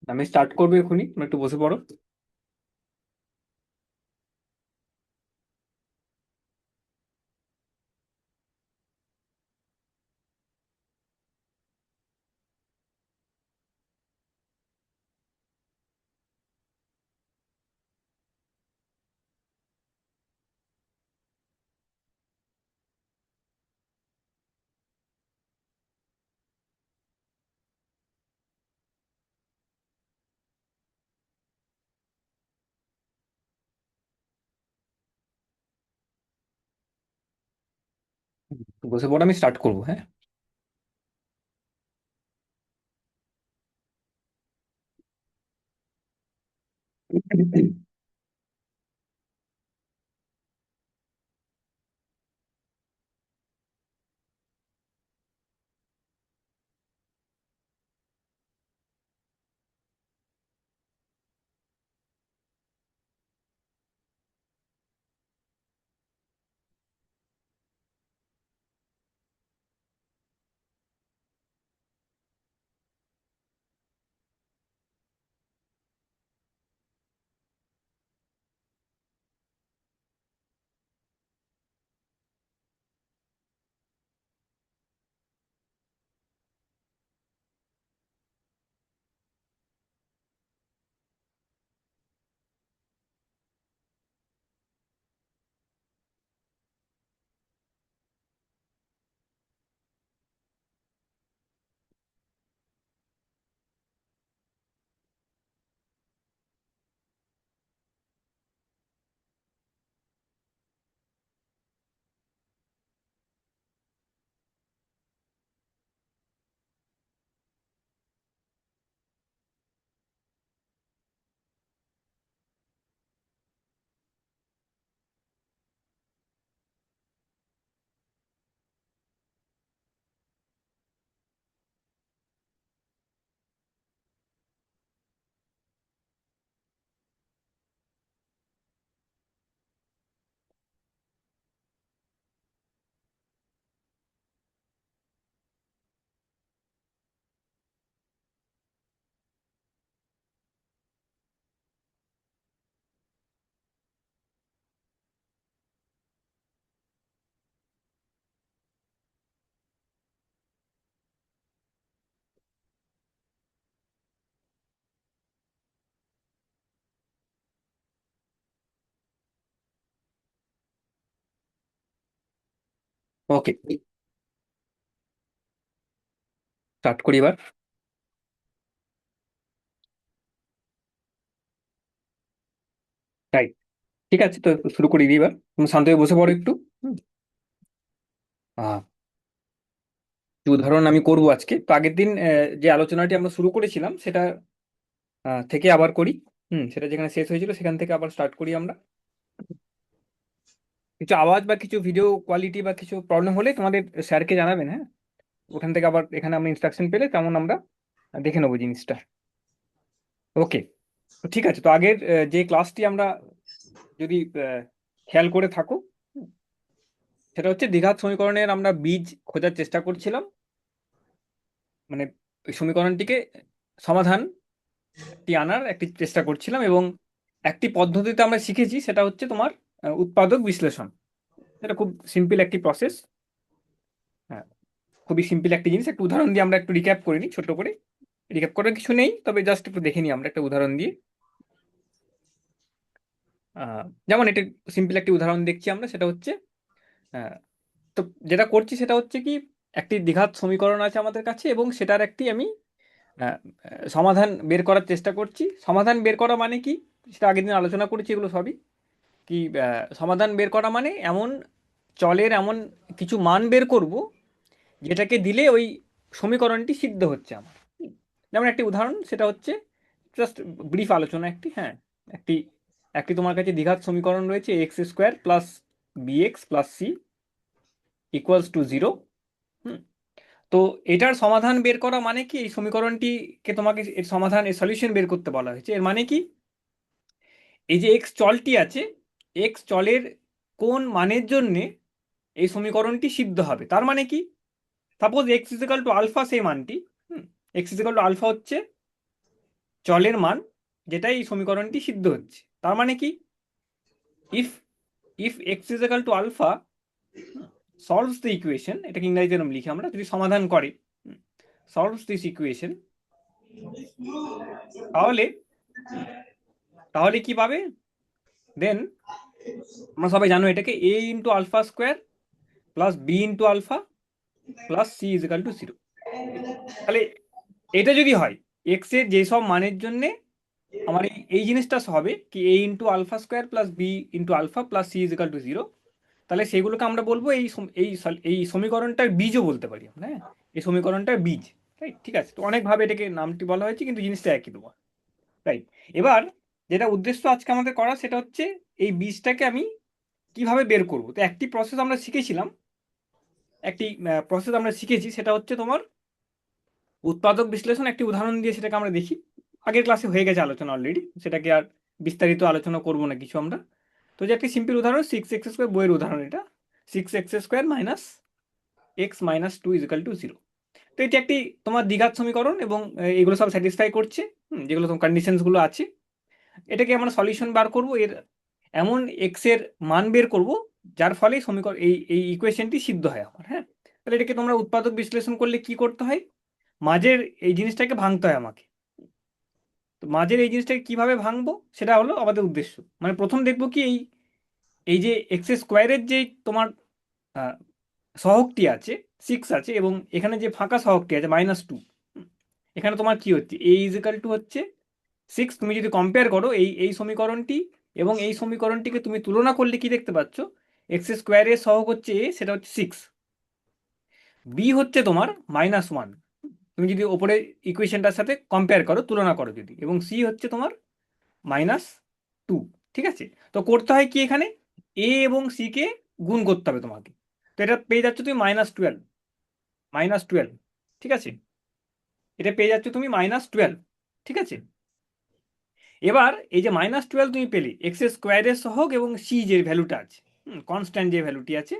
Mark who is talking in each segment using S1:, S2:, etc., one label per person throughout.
S1: আমি স্টার্ট করবো এখনই, তুমি একটু বসে পড়ো। বসে পড়ো, আমি স্টার্ট করবো, হ্যাঁ। ওকে, স্টার্ট করি এবার। রাইট, ঠিক আছে, তো শুরু করি দিই এবার। তুমি শান্ত হয়ে বসে পড়ো একটু। হুম। আহ, যে উদাহরণ আমি করব আজকে, তো আগের দিন যে আলোচনাটি আমরা শুরু করেছিলাম সেটা থেকে আবার করি। সেটা যেখানে শেষ হয়েছিল সেখান থেকে আবার স্টার্ট করি আমরা। কিছু আওয়াজ বা কিছু ভিডিও কোয়ালিটি বা কিছু প্রবলেম হলে তোমাদের স্যারকে জানাবেন, হ্যাঁ। ওখান থেকে আবার এখানে আমরা ইনস্ট্রাকশন পেলে তেমন আমরা দেখে নেবো জিনিসটা। ওকে, তো ঠিক আছে। তো আগের যে ক্লাসটি আমরা যদি খেয়াল করে থাকো, হুম, সেটা হচ্ছে দ্বিঘাত সমীকরণের আমরা বীজ খোঁজার চেষ্টা করছিলাম। মানে ওই সমীকরণটিকে সমাধানটি আনার একটি চেষ্টা করছিলাম, এবং একটি পদ্ধতিতে আমরা শিখেছি, সেটা হচ্ছে তোমার উৎপাদক বিশ্লেষণ। এটা খুব সিম্পল একটি প্রসেস। হ্যাঁ, খুবই সিম্পল একটি জিনিস। একটু উদাহরণ দিয়ে আমরা একটু রিক্যাপ করে নিই, ছোট করে। রিক্যাপ করার কিছু নেই, তবে জাস্ট একটু দেখে নিই আমরা একটা উদাহরণ দিয়ে। যেমন এটা সিম্পল একটি উদাহরণ দেখছি আমরা, সেটা হচ্ছে আহ, তো যেটা করছি সেটা হচ্ছে কি, একটি দ্বিঘাত সমীকরণ আছে আমাদের কাছে, এবং সেটার একটি আমি সমাধান বের করার চেষ্টা করছি। সমাধান বের করা মানে কি, সেটা আগের দিন আলোচনা করেছি, এগুলো সবই কি। সমাধান বের করা মানে এমন চলের এমন কিছু মান বের করব, যেটাকে দিলে ওই সমীকরণটি সিদ্ধ হচ্ছে আমার। যেমন একটি উদাহরণ, সেটা হচ্ছে জাস্ট ব্রিফ আলোচনা একটি, হ্যাঁ। একটি একটি তোমার কাছে দ্বিঘাত সমীকরণ রয়েছে, X square plus BX plus C equals to zero. হুম। তো এটার সমাধান বের করা মানে কি, এই সমীকরণটিকে তোমাকে এর সমাধান, এর সলিউশন বের করতে বলা হয়েছে। এর মানে কি, এই যে এক্স চলটি আছে, এক্স চলের কোন মানের জন্যে এই সমীকরণটি সিদ্ধ হবে, তার মানে কি, suppose x is equal to alpha, সেই মানটি। Hmm. X is equal to alpha হচ্ছে চলের মান, যেটা এই সমীকরণটি সিদ্ধ হচ্ছে। তার মানে কি, if if x is equal to alpha solves the equation, এটাকে ইংরাজিতে এরকম লিখি আমরা, যদি সমাধান করে সলভস দিস ইকুয়েশন, তাহলে তাহলে কি পাবে? দেন আমরা সবাই জানো এটাকে a into alpha square plus B into alpha plus C is equal to 0। তাহলে এটা যদি হয় এক্স এর যেসব মানের জন্য আমার এই জিনিসটা হবে কি a into alpha square plus B into alpha plus C is equal to 0, তাহলে সেগুলোকে আমরা বলবো এই সমীকরণটার বীজও বলতে পারি আমরা, হ্যাঁ, এই সমীকরণটার বীজ। রাইট, ঠিক আছে। তো অনেকভাবে এটাকে নামটি বলা হয়েছে, কিন্তু জিনিসটা একই তোমার। রাইট, এবার যেটা উদ্দেশ্য আজকে আমাদের করা সেটা হচ্ছে এই বীজটাকে আমি কিভাবে বের করব। তো একটি প্রসেস আমরা শিখেছিলাম, শিখেছি, সেটা হচ্ছে তোমার উৎপাদক বিশ্লেষণ। একটি উদাহরণ দিয়ে সেটাকে আমরা দেখি। আগের ক্লাসে হয়ে গেছে আলোচনা অলরেডি, সেটাকে আর বিস্তারিত আলোচনা করব না কিছু আমরা। তো যে একটি সিম্পল উদাহরণ, 6x² বইয়ের উদাহরণ এটা, 6x² minus x minus 2 is equal to 0। তো এটি একটি তোমার দ্বিঘাত সমীকরণ, এবং এগুলো সব স্যাটিসফাই করছে, যেগুলো তোমার কন্ডিশনসগুলো আছে। এটাকে আমরা সলিউশন বার করব, এর এমন এক্স এর মান বের করব যার ফলে সমীকরণ এই ইকুয়েশনটি সিদ্ধ হয় আমার, হ্যাঁ। তাহলে এটাকে তোমরা উৎপাদক বিশ্লেষণ করলে কি করতে হয়, মাঝের এই জিনিসটাকে ভাঙতে হয় আমাকে। তো মাঝের এই জিনিসটাকে কিভাবে ভাঙবো সেটা হলো আমাদের উদ্দেশ্য। মানে প্রথম দেখবো কি এই এই যে এক্স স্কোয়ারের যে তোমার সহগটি আছে 6 আছে, এবং এখানে যে ফাঁকা সহগটি আছে -2, এখানে তোমার কি হচ্ছে a ইজিক্যাল টু হচ্ছে 6। তুমি যদি কম্পেয়ার করো এই এই সমীকরণটি এবং এই সমীকরণটিকে তুমি তুলনা করলে কি দেখতে পাচ্ছ, এক্স স্কোয়ারের সহগ হচ্ছে a, সেটা হচ্ছে 6, বি হচ্ছে তোমার -1, তুমি যদি ওপরে ইকুয়েশনটার সাথে কম্পেয়ার করো, তুলনা করো যদি, এবং সি হচ্ছে তোমার -2। ঠিক আছে, তো করতে হয় কি, এখানে এ এবং সি কে গুণ করতে হবে তোমাকে। তো এটা পেয়ে যাচ্ছ তুমি -12, ঠিক আছে, এটা পেয়ে যাচ্ছ তুমি -12, ঠিক আছে। এবার এই যে -12 তুমি পেলে এক্স স্কোয়ারের সহগ এবং সি যে ভ্যালুটা আছে, কনস্ট্যান্ট যে ভ্যালুটি আছে,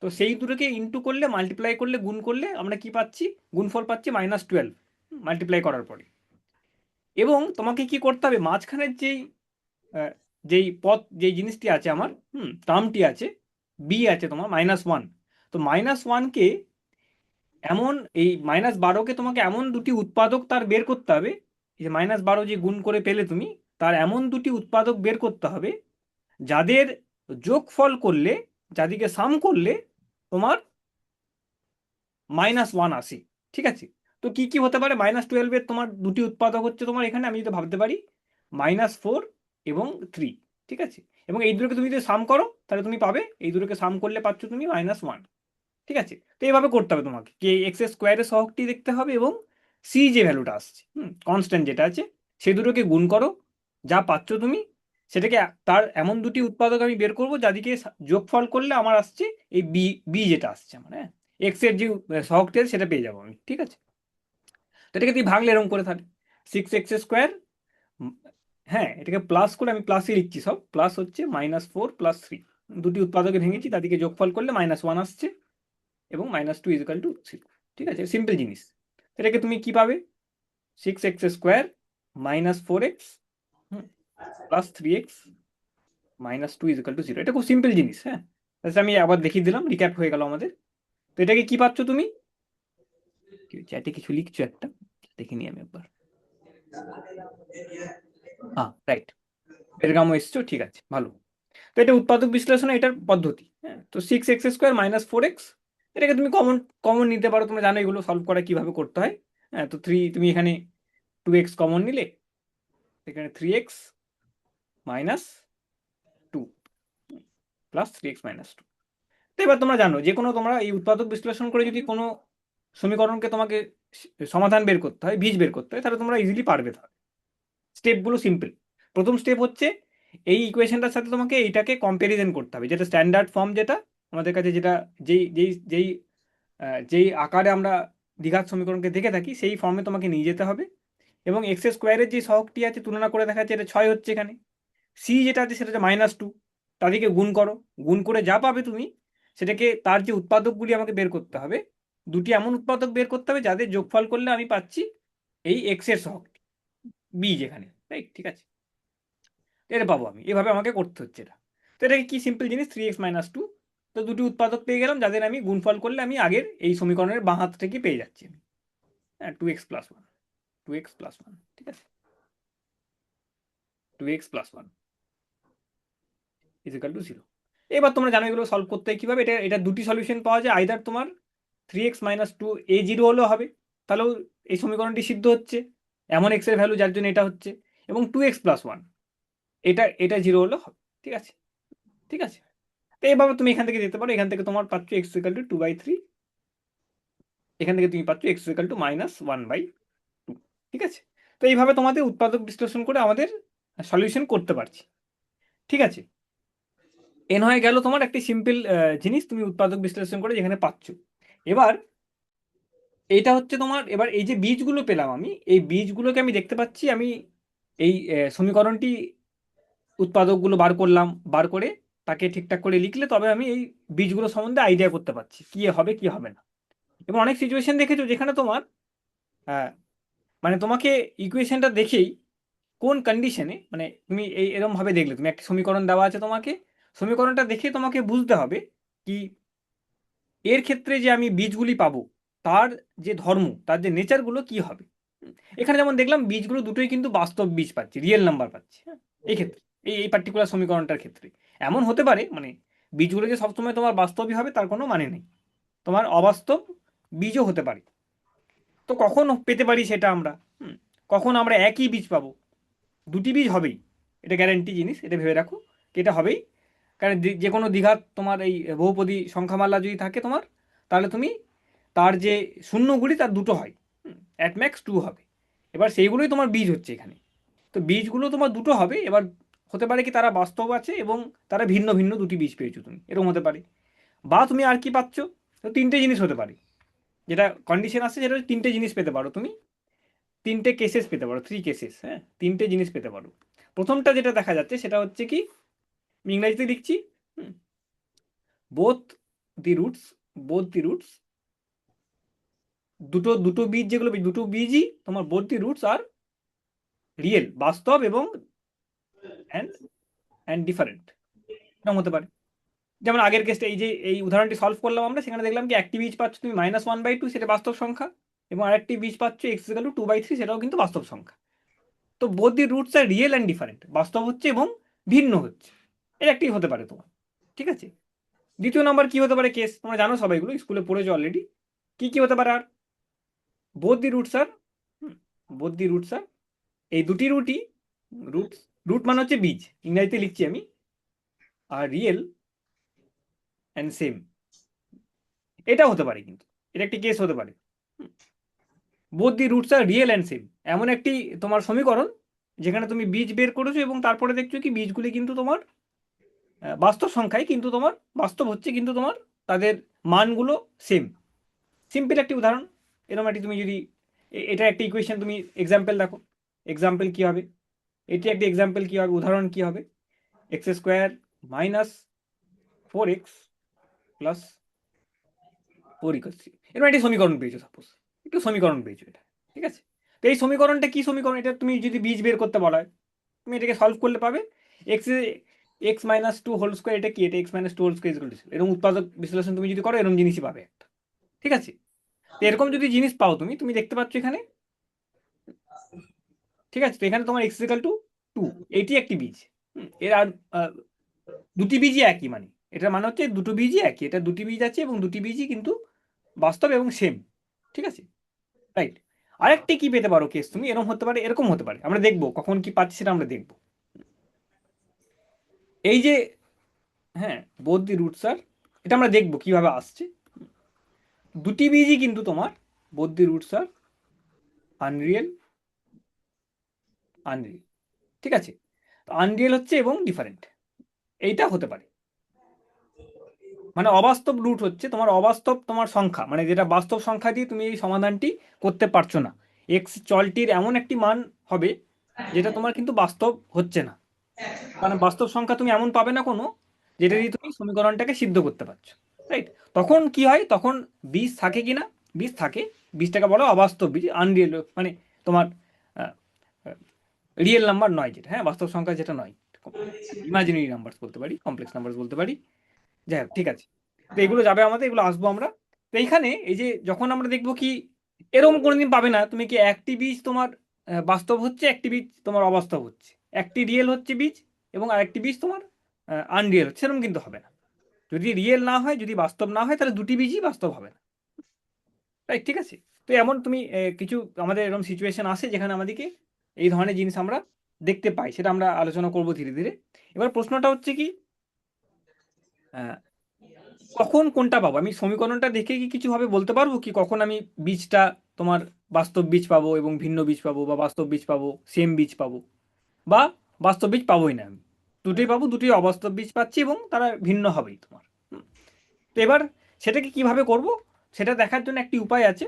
S1: তো সেই দুটোকে ইন্টু করলে, মাল্টিপ্লাই করলে, গুণ করলে আমরা কি পাচ্ছি, গুণফল পাচ্ছি -12 মাল্টিপ্লাই করার পরে। এবং তোমাকে কি করতে হবে, মাঝখানের যেই পদ, যেই জিনিসটি আছে আমার, টার্মটি আছে, বি আছে তোমার -1, তো -1কে এমন, এই -12কে তোমাকে এমন দুটি উৎপাদক তার বের করতে হবে, এই যে -12 যে গুণ করে পেলে তুমি, তার এমন দুটি উৎপাদক বের করতে হবে যাদের যোগফল করলে, যাদেরকে সাম করলে তোমার -1 আসে। ঠিক আছে, তো কি কি হতে পারে, -12 তোমার দুটি উৎপাদক হচ্ছে তোমার, এখানে আমি যদি ভাবতে পারি -4 এবং 3। ঠিক আছে, এবং এই দুটোকে তুমি যদি সাম করো তাহলে তুমি পাবে, এই দুটোকে সাম করলে পাচ্ছ তুমি -1। ঠিক আছে, তো এইভাবে করতে হবে তোমাকে, কি এক্স স্কোয়ারের সহগটি দেখতে হবে এবং সি যে ভ্যালুটা আসছে, কনস্ট্যান্ট যেটা আছে, সেই দুটোকে গুণ করো, যা পাচ্ছ তুমি সেটাকে তার এমন দুটি উৎপাদক আমি বের করবো যাদেরকে যোগফল করলে আমার আসছে এই বি, বি যেটা আসছে আমার, হ্যাঁ, এক্স এর যে সহগটি আছে সেটা পেয়ে যাবো আমি। ঠিক আছে, তো এটাকে তুই ভাগলে এরকম করে থাকে 6x², হ্যাঁ, এটাকে প্লাস করে আমি প্লাসই লিখছি, সব প্লাস হচ্ছে -4 + 3, দুটি উৎপাদকে ভেঙেছি, তাদেরকে যোগফল করলে -1 আসছে, এবং -2 ইজিক্যাল টু 0। ঠিক আছে, সিম্পল জিনিস। এটাকে তুমি কি পাবে, 6x² -4x plus 3x -2 is equal to 0। এটা খুব সিম্পল জিনিস, হ্যাঁ। তাহলে আমি আবার দেখিয়ে দিলাম, রিক্যাপ হয়ে গেল আমাদের। তো এটাকে কি পাচ্ছ তুমি, চ্যাটে কিছু লিখছো একটা, দেখিনি আমি একবার। হ্যাঁ, রাইট, বেরগামো এসছো, ঠিক আছে, ভালো। তো এটা উৎপাদক বিশ্লেষণে এটার পদ্ধতি, হ্যাঁ। তো 6x² -4x, এটাকে তুমি কমন কমন নিতে পারো, তোমরা জানো এগুলো সলভ করা কিভাবে করতে হয়, হ্যাঁ। তো 3 তুমি এখানে 2x কমন নিলে, এখানে 3x -2 প্লাস 3x -2। তো এবার তোমরা জানো যে কোনো, তোমরা এই উৎপাদক বিশ্লেষণ করে যদি কোনো সমীকরণকে তোমাকে সমাধান বের করতে হয়, বীজ বের করতে হয়, তাহলে তোমরা ইজিলি পারবে। তাহলে স্টেপগুলো সিম্পল। প্রথম স্টেপ হচ্ছে এই ইকুয়েশনটার সাথে তোমাকে এইটাকে কম্প্যারিজন করতে হবে, যেটা স্ট্যান্ডার্ড ফর্ম, যেটা আমাদের কাছে, যেটা যেই যেই যেই যেই আকারে আমরা দ্বিঘাত সমীকরণকে দেখে থাকি, সেই ফর্মে তোমাকে নিয়ে যেতে হবে। এবং এক্স স্কোয়ারের যে সহগটি আছে তুলনা করে দেখা যাচ্ছে এটা 6 হচ্ছে এখানে, সি যেটা আছে সেটা হচ্ছে -2, তাদেরকে গুণ করো, গুণ করে যা পাবে তুমি সেটাকে, তার যে উৎপাদকগুলি আমাকে বের করতে হবে, দুটি এমন উৎপাদক বের করতে হবে যাদের যোগফল করলে আমি পাচ্ছি এই এক্স এর সহগটি। বীজ এখানে, রাইট? ঠিক আছে, এটা পাবো আমি, এভাবে আমাকে করতে হচ্ছে এটা। তো এটা কি সিম্পল জিনিস, 3x-2। তো দুটি উৎপাদক পেয়ে গেলাম যাদের আমি গুণফল করলে আমি আগের এই সমীকরণের বাঁ হাত থেকে পেয়ে যাচ্ছি আমি। হ্যাঁ, 2x+1, 2x+1, ঠিক আছে, 2x+1 = 0। এবার তোমরা জানো এগুলো সলভ করতে হয় কিভাবে। এটা দুটি সলিউশন পাওয়া যায়, আইদার তোমার 3x-2 a0 হলেও হবে, তাহলেও এই সমীকরণটি সিদ্ধ হচ্ছে, এমন x এর ভ্যালু যার জন্য এটা হচ্ছে, এবং 2x+1 এটা 0 হলেও হবে, ঠিক আছে, ঠিক আছে। তো এইভাবে তুমি এখান থেকে দিতে পারো, এখান থেকে তোমার পাচ্ছ x=2/3, এখান থেকে তুমি পাচ্ছ x=-1/2, ঠিক আছে। তো এইভাবে তোমাদের উৎপাদক বিশ্লেষণ করে আমাদের সলিউশন করতে পারছি, ঠিক আছে। এন হয়ে গেল তোমার একটি সিম্পল জিনিস তুমি উৎপাদক বিশ্লেষণ করে যেখানে পাচ্ছ। এবার এইটা হচ্ছে তোমার, এবার এই যে বীজগুলো পেলাম আমি, এই বীজগুলোকে আমি দেখতে পাচ্ছি, আমি এই সমীকরণটি উৎপাদকগুলো বার করলাম, বার করে তাকে ঠিকঠাক করে লিখলে তবে আমি এই বীজগুলো সম্বন্ধে আইডিয়া করতে পারছি কি হবে কি হবে না। এবং অনেক সিচুয়েশন দেখেছো যেখানে তোমার মানে তোমাকে ইকুয়েশনটা দেখেই কোন কন্ডিশনে, মানে তুমি এরকম ভাবে দেখলে, তুমি একটা সমীকরণ দেওয়া আছে তোমাকে, সমীকরণটা দেখে তোমাকে বুঝতে হবে কি এর ক্ষেত্রে যে আমি বীজগুলি পাবো তার যে ধর্ম, তার যে নেচারগুলো কি হবে। এখানে যেমন দেখলাম বীজগুলো দুটোই কিন্তু বাস্তব বীজ পাচ্ছি, রিয়েল নাম্বার পাচ্ছি, হ্যাঁ, এই ক্ষেত্রে এই পার্টিকুলার সমীকরণটার ক্ষেত্রে এমন হতে পারে, মানে বীজগুলো যে সবসময় তোমার বাস্তবই হবে তার কোনো মানে নেই, তোমার অবাস্তব বীজও হতে পারে। তো কখন পেতে পারি সেটা আমরা, কখন আমরা একই বীজ পাবো, দুটি বীজ হবেই, এটা গ্যারান্টি জিনিস, এটা ভেবে রাখো কি এটা হবেই। কারণ যে কোনো দ্বিঘাত তোমার এই বহুপদী সংখ্যামালা যদি থাকে তোমার, তাহলে তুমি তার যে শূন্যগুলি তার দুটো হয়, অ্যাট ম্যাক্স 2 হবে। এবার সেইগুলোই তোমার বীজ হচ্ছে এখানে। তো বীজগুলো তোমার দুটো হবে, এবার হতে পারে কি তারা বাস্তব আছে এবং তারা ভিন্ন ভিন্ন দুটি বীজ পেয়েছো তুমি, এরকম হতে পারে। বা তুমি আর কি পাচ্ছ, তো তিনটে জিনিস হতে পারে, যেটা কন্ডিশন আছে যেটা তিনটে জিনিস পেতে পারো তুমি, তিনটে কেসেস পেতে পারো, 3 কেসেস, হ্যাঁ, তিনটে জিনিস পেতে পারো। প্রথমটা যেটা দেখা যাচ্ছে সেটা হচ্ছে কি, আমি ইংরেজিতে লিখছি, both the roots, both the roots, দুটো দুটো বীজ, যেগুলো দুটো বীজই তোমার both the roots are real, বাস্তব এবং অ্যান্ড অ্যান্ড ডিফারেন্ট, এরকম হতে পারে। যেমন আগের কেসটা, এই যে এই উদাহরণটি সলভ করলাম আমরা, সেখানে দেখলাম কি একটি বীজ পাচ্ছ তুমি -1/2, সেটা বাস্তব সংখ্যা, এবং আরেকটি বীজ পাচ্ছ x=2/3, সেটাও কিন্তু বাস্তব সংখ্যা। তো both the roots are real and different, বাস্তব হচ্ছে এবং ভিন্ন হচ্ছে, এটা একটি হতে পারে তোমার, ঠিক আছে। দ্বিতীয় নাম্বার কি হতে পারে কেস, তোমরা জানো সবাইগুলো স্কুলে পড়েছো অলরেডি, কি কি হতে পারে আর, both the roots are, both the roots are, এই দুটি রুটই, রুট, রুট মানে হচ্ছে বীজ, ইংরেজিতে লিখছি আমি, আর রিয়েল অ্যান্ড সেম, এটা হতে পারে কিন্তু, এটা একটি কেস হতে পারে। Both the roots are real and same, এমন একটি তোমার সমীকরণ যেখানে তুমি বীজ বের করেছো এবং তারপরে দেখছো কি বীজগুলি কিন্তু তোমার বাস্তব সংখ্যায়, কিন্তু তোমার বাস্তব হচ্ছে, কিন্তু তোমার তাদের মানগুলো সেম। সিম্পল একটি উদাহরণ, এরকম একটি তুমি যদি এটা একটা ইকুয়েশন, তুমি এক্সাম্পল দেখো, এক্সাম্পল কি হবে, এটি একটি এক্সাম্পল কি হবে, উদাহরণ কি হবে, x² - 4x + 4 = 3, এরকম একটি সমীকরণ পেয়েছো, সাপোজ একটু সমীকরণ পেয়েছো এটা, ঠিক আছে। তো এই সমীকরণটা কি সমীকরণ, এটা তুমি যদি বীজ বের করতে বলা হয়, তুমি এটাকে সলভ করলে পাবে এক্স x-2 হোল স্কোয়ার, এটা কি, এটা x-2 হোল স্কোয়ার = 0, এরকম উৎপাদক বিশ্লেষণ তুমি যদি করো এরকম জিনিসই পাবে একটা, ঠিক আছে। তো এরকম যদি জিনিস পাও তুমি, তুমি দেখতে পাচ্ছ এখানে, ঠিক আছে। তো এখানে তোমার x=2, এটি একটি বীজ, এর আর দুটি বীজই একই, মানে এটার মানে হচ্ছে দুটো বীজই একই, এটা দুটি বীজ আছে এবং দুটি বীজই কিন্তু বাস্তব এবং সেম, ঠিক আছে, রাইট। আরেকটি কি পেতে পারো কেস তুমি, এরকম হতে পারে, এরকম হতে পারে, আমরা দেখবো কখন কি পাচ্ছি সেটা আমরা দেখবো। এই যে, হ্যাঁ, বোথ দি রুটস আর, এটা আমরা দেখবো কিভাবে আসছে, দুটি বীজই কিন্তু তোমার both the roots are unreal, unreal, ঠিক আছে। আনরিয়েল হচ্ছে এবং ডিফারেন্ট, এইটা হতে পারে, মানে অবাস্তব রুট হচ্ছে তোমার, অবাস্তব তোমার সংখ্যা, মানে যেটা বাস্তব সংখ্যা দিয়ে তুমি এই সমাধানটি করতে পারছো না, এক্স চলটির এমন একটি মান হবে যেটা তোমার কিন্তু বাস্তব হচ্ছে না, মানে বাস্তব সংখ্যা তুমি এমন পাবে না কোনো, যেটা দিয়ে তুমি সমীকরণটাকে সিদ্ধ করতে পারছো, রাইট। তখন কি হয়, তখন বীজ থাকে কিনা, বীজ থাকে, বীজটাকে বলো অবাস্তব বীজ, আনরিয়েল, মানে তোমার রিয়েল নাম্বার নয় যেটা, হ্যাঁ, বাস্তব সংখ্যা যেটা নয়, ইমাজিনারি নাম্বার বলতে পারি, কমপ্লেক্স নাম্বার বলতে পারি। যাই হোক, ঠিক আছে। তো এগুলো যাবে আমাদের, এগুলো আসবো আমরা। তো এইখানে এই যে যখন আমরা দেখবো কি এরকম কোনোদিন পাবে না তুমি কি একটি বীজ তোমার বাস্তব হচ্ছে, একটি বীজ তোমার অবাস্তব হচ্ছে, একটি রিয়েল হচ্ছে বীজ এবং আরেকটি বীজ তোমার আনরিয়েল হচ্ছে, সেরকম কিন্তু হবে না। যদি রিয়েল না হয়, যদি বাস্তব না হয়, তাহলে দুটি বীজই বাস্তব হবে না। রাইট, ঠিক আছে। তো এমন তুমি কিছু আমাদের এরকম সিচুয়েশন আসে যেখানে আমাদেরকে এই ধরনের জিনিস আমরা দেখতে পাই, সেটা আমরা আলোচনা করব ধীরে ধীরে। এবার প্রশ্নটা হচ্ছে কি আহ, কখন কোনটা পাবো? আমি সমীকরণটা দেখে কি কিছুভাবে বলতে পারবো কি কখন আমি বীজটা তোমার বাস্তব বীজ পাবো এবং ভিন্ন বীজ পাবো, বা বাস্তব বীজ পাবো সেম বীজ পাবো, বা বাস্তব বীজ পাবোই না, আমি দুটোই পাবো, দুটোই অবাস্তব বীজ পাচ্ছি এবং তারা ভিন্ন হবেই তোমার। তো এবার সেটাকে কিভাবে করব সেটা দেখার জন্য একটি উপায় আছে।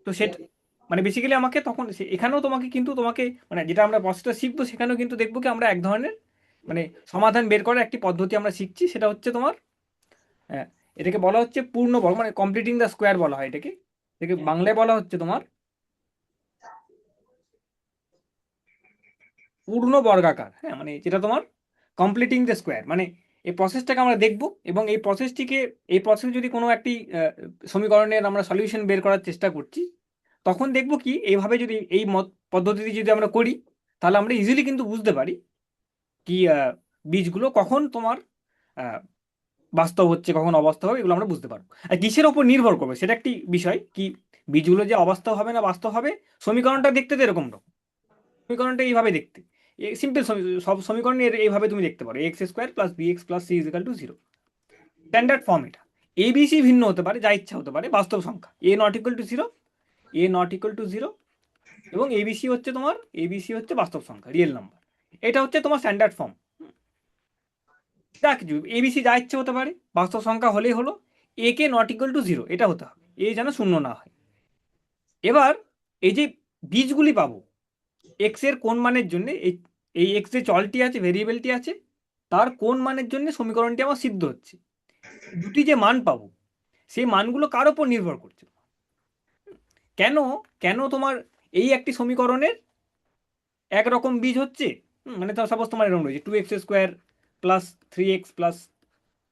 S1: তো সেটা মানে বেসিক্যালি আমাকে তখন এখানেও তোমাকে কিন্তু তোমাকে মানে যেটা আমরা প্রসেসটা শিখবো সেখানেও কিন্তু দেখবো কি আমরা এক ধরনের মানে সমাধান বের করার একটি পদ্ধতি আমরা শিখছি, সেটা হচ্ছে তোমার হ্যাঁ, এটাকে বলা হচ্ছে পূর্ণ বর্গ, মানে কমপ্লিটিং দ্য স্কোয়ার বলা হয় এটাকে। এটাকে বাংলায় বলা হচ্ছে তোমার পূর্ণ বর্গাকার, হ্যাঁ, মানে যেটা তোমার কমপ্লিটিং দ্য স্কোয়ার, মানে এই প্রসেসটাকে আমরা দেখব এবং এই প্রসেসটিকে, এই প্রসেস যদি কোনো একটি সমীকরণের আমরা সলিউশন বের করার চেষ্টা করছি, তখন দেখব কি এইভাবে যদি এই মত পদ্ধতিটি যদি আমরা করি, তাহলে আমরা ইজিলি কিন্তু বুঝতে পারি কি বীজগুলো কখন তোমার আহ, বাস্তব হচ্ছে, কখন অবাস্তব হবে, এগুলো আমরা বুঝতে পারবো। আর কিসের ওপর নির্ভর করবে সেটা একটি বিষয়, কি বীজগুলো যে অবাস্তব হবে না বাস্তব হবে, সমীকরণটা দেখতে তো এরকম রকম, সমীকরণটা এইভাবে দেখতে সিম্পল, সব সমীকরণ এইভাবে তুমি দেখতে পারো, x square plus B x plus C is equal to zero, standard form এটা। এ বি সি ভিন্ন হতে পারে, যা ইচ্ছা হতে পারে, বাস্তব সংখ্যা A not equal to zero, A not equal to zero, এবং এবিসি হচ্ছে তোমার, এবিসি হচ্ছে বাস্তব সংখ্যা রিয়েল নাম্বার, এটা হচ্ছে তোমার স্ট্যান্ডার্ড ফর্ম। যা কিছু এবিসি যা ইচ্ছে হতে পারে, বাস্তব সংখ্যা হলেই হলো, এ কে নট ইকুয়াল টু জিরো এটা হতে হবে, এ যেন শূন্য না হয়। এবার এই যে বীজগুলি পাবো এক্স এর কোন মানের জন্য, এই এই এক্স যে চলটি আছে, ভেরিয়েবলটি আছে, তার কোন মানের জন্য সমীকরণটি আমার সিদ্ধ হচ্ছে, দুটি যে মান পাবো সেই মানগুলো কার ওপর নির্ভর করছে, কেন কেন তোমার এই একটি সমীকরণের একরকম বীজ হচ্ছে, মানে তো সাপোজ তোমার এরকম রয়েছে 2x² প্লাস 3x প্লাস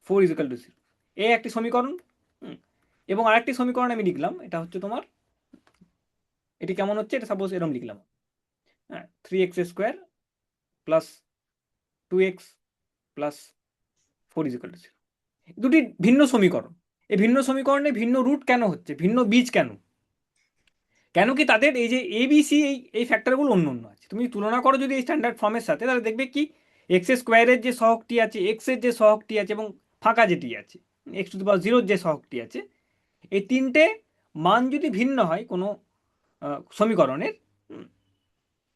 S1: 4 = 0, এই একটি সমীকরণ। এবং আরেকটি সমীকরণ আমি লিখলাম, এটা হচ্ছে তোমার, এটি কেমন হচ্ছে, এটা সাপোজ এরকম লিখলাম, হ্যাঁ, 3x² প্লাস 2x প্লাস 4 = 0, দুটি ভিন্ন সমীকরণ। এই ভিন্ন সমীকরণে ভিন্ন রুট কেন হচ্ছে, ভিন্ন বীজ কেন, কেন কি তাদের এই যে এ বি সি এই এই ফ্যাক্টরগুলো অন্য অন্য আছে, তুমি তুলনা করো যদি এই স্ট্যান্ডার্ড ফর্মের সাথে, তাহলে দেখবে কি x² যে সহগটি আছে, এক্স এর যে সহগটি আছে এবং ফাঁকা যেটি আছে x⁻0 যে সহগটি আছে, এই তিনটে মান যদি ভিন্ন হয় কোনো সমীকরণের,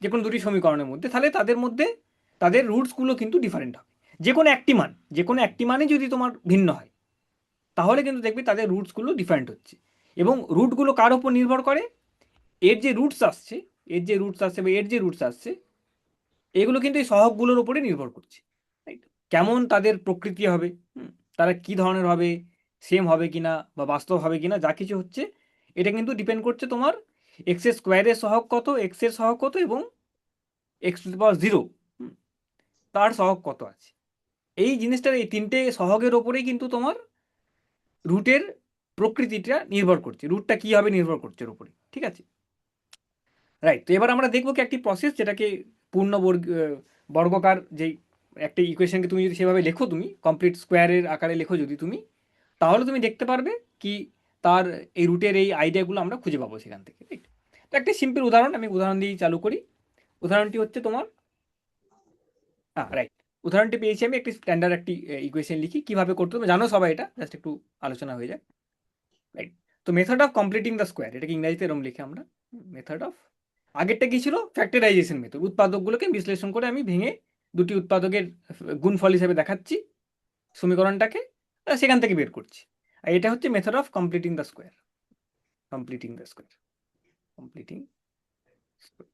S1: যে কোনো দুটি সমীকরণের মধ্যে, তাহলে তাদের মধ্যে তাদের রুটসগুলো কিন্তু ডিফারেন্ট হবে। যে কোনো একটি মান, যে কোনো একটি মানই যদি তোমার ভিন্ন হয়, তাহলে কিন্তু দেখবে তাদের রুটসগুলো ডিফারেন্ট হচ্ছে। এবং রুটগুলো কার ওপর নির্ভর করে, এর যে রুটস আসছে, এর যে রুটস আসছে বা এর যে রুটস আসছে, এগুলো কিন্তু এই সহগগুলোর উপরে নির্ভর করছে। রাইট, কেমন তাদের প্রকৃতি হবে, তারা কি ধরনের হবে, সেম হবে কিনা বা বাস্তব হবে কিনা, যা কিছু হচ্ছে এটা কিন্তু ডিপেন্ড করছে তোমার x² সহগ কত, এক্স এর সহগ কত এবং x⁻0 তার সহগ কত আছে। এই জিনিসটার এই তিনটে সহগের ওপরেই কিন্তু তোমার রুটের প্রকৃতিটা নির্ভর করছে, রুটটা কি হবে নির্ভর করছে এর উপরে, ঠিক আছে। রাইট, তো এবার আমরা দেখবো কি একটি প্রসেস যেটাকে পূর্ণ বর্গকার যেই একটা ইকুয়েশনকে তুমি যদি সেভাবে লেখো, তুমি কমপ্লিট স্কোয়ারের আকারে লেখো যদি তুমি, তাহলে তুমি দেখতে পারবে কি তার এই রুটের এই আইডিয়াগুলো আমরা খুঁজে পাবো সেখান থেকে। রাইট, তো একটা সিম্পল উদাহরণ, আমি উদাহরণ দিয়ে চালু করি। উদাহরণটি হচ্ছে তোমার, হ্যাঁ রাইট, উদাহরণটি পেয়েছি আমি, একটি স্ট্যান্ডার্ড একটি ইকুয়েশন লিখি, কিভাবে করতে হবে জানো সবাই, এটা জাস্ট একটু আলোচনা হয়ে যায়। রাইট, তো method of completing the square, এটাকে ইংরাজিতে এরকম লিখে আমরা, মেথড অফ, আগেরটা কি ছিল, ফ্যাক্টরাইজেশন মেথড, উৎপাদকগুলোকে বিশ্লেষণ করে আমি ভেঙে দুটি উৎপাদকের গুণফল হিসেবে দেখাচ্ছি সমীকরণটাকে, সেখান থেকে বের করছি। আর এটা হচ্ছে method of completing the square, completing the square, completing square,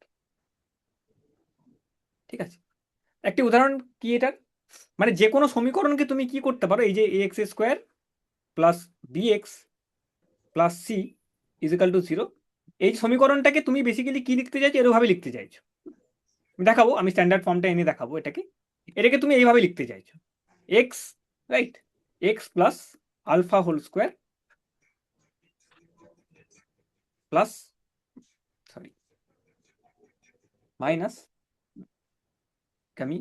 S1: ঠিক আছে। একটি উদাহরণ কি এটার, মানে যে কোনো সমীকরণকে তুমি কি করতে পারো, এই যে ax² plus bx plus c = 0, এই সমীকরণটাকে তুমি বেসিক্যালি কি লিখতে চাইছো, এরভাবে লিখতে চাইছো, দেখাবো, আমি স্ট্যান্ডার্ড ফর্মটা এনে দেখাবো এটাকে তুমি এইভাবে লিখতে চাইছো, x, right, x plus alpha whole square plus, sorry, minus, আমি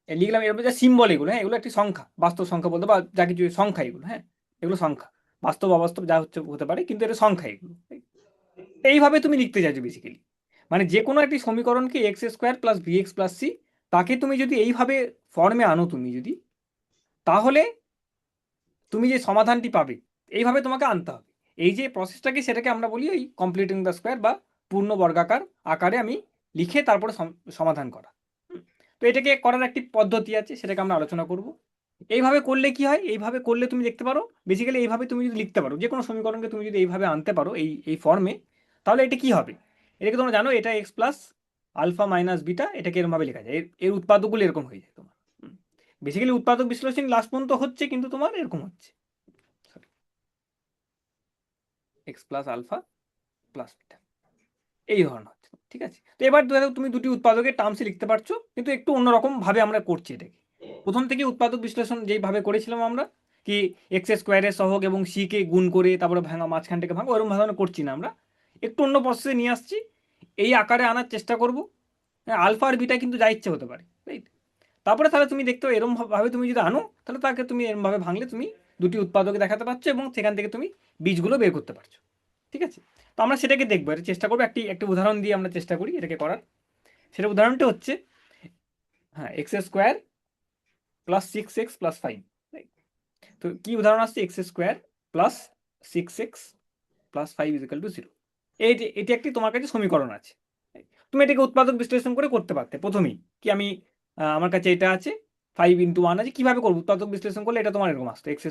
S1: লিখলাম এর যা সিম্বল এগুলো, হ্যাঁ, এগুলো একটি সংখ্যা, বাস্তব সংখ্যা বলতে বা যা কিছু সংখ্যা এগুলো, হ্যাঁ, এগুলো সংখ্যা, বাস্তব অবাস্তব যা হচ্ছে হতে পারে, কিন্তু এটা সংখ্যা এগুলো। এইভাবে তুমি লিখতে চাইছো বেসিক্যালি, মানে যে কোনো একটি সমীকরণকে x square plus B x plus C, তাকে তুমি যদি এইভাবে ফর্মে আনো, তুমি যদি, তাহলে তুমি যে সমাধানটি পাবে এইভাবে তোমাকে আনতে হবে। এই যে প্রসেসটাকে, সেটাকে আমরা বলি এই কমপ্লিটিং দ্য স্কোয়ার বা পূর্ণ বর্গাকার আকারে আমি লিখে তারপরে সমাধান করা। তো এটাকে করার একটি পদ্ধতি আছে, সেটাকে আমরা আলোচনা করব। এইভাবে করলে কি হয়, এইভাবে করলে তুমি দেখতে পারো বেসিক্যালি, এইভাবে তুমি যদি লিখতে পারো যে কোনো সমীকরণকে, তুমি যদি এইভাবে আনতে পারো এই এই ফর্মে, তাহলে এটা কি হবে, এটাকে তোমরা জানো, এটা x plus alpha minus beta, এটাকে এরকমভাবে লেখা যায়, এর উৎপাদকগুলো এরকম হয়ে যায় তোমার। বেসিক্যালি উৎপাদক বিশ্লেষণ লাস্ট পর্যন্ত হচ্ছে, কিন্তু তোমার এরকম হচ্ছে, x plus alpha plus beta, এই ধরনের হচ্ছে, ঠিক আছে। তো এবার ধরো তুমি দুটি উৎপাদকের টার্মসে লিখতে পারছো, কিন্তু একটু অন্যরকম ভাবে আমরা করছি এটাকে। প্রথম থেকে উৎপাদক বিশ্লেষণ যেইভাবে করেছিলাম আমরা, কি এক্স স্কোয়ারের সহগ এবং সি কে গুণ করে তারপরে ভাঙা, মাঝখানটাকে ভাঙা, ওরকম ভাবে করছি না আমরা, একটু অন্য প্রসেসে নিয়ে আসছি, এই আকারে আনার চেষ্টা করব। আলফা আর বিটা কিন্তু যা ইচ্ছে হতে পারে, রাইট। তারপরে তাহলে তুমি দেখতে পাবে, এরম ভাবে তুমি যদি আনো, তাহলে তাকে তুমি এরম ভাবে ভাঙলে তুমি দুটি উৎপাদকে দেখাতে পারছো, এবং সেখান থেকে তুমি বীজগুলো বের করতে পারছো, ঠিক আছে। তো আমরা সেটাকে দেখবো, এটা চেষ্টা করবো, একটি উদাহরণ দিয়ে আমরা চেষ্টা করি এটাকে করার। সেটা উদাহরণটা হচ্ছে, হ্যাঁ, x square plus 6x plus 5, তো কি উদাহরণ আসছে, x square plus 6x plus 5 is equal to 0। এই যে এটি একটি তোমার কাছে সমীকরণ আছে, তুমি এটাকে উৎপাদক বিশ্লেষণ করে করতে পারতে প্রথমেই, কি আমি আমার কাছে এটা আছে, 5 × 1 আছে, কিভাবে করবো উৎপাদক বিশ্লেষণ করলে এটা তোমার এরকম আসতো, এক্স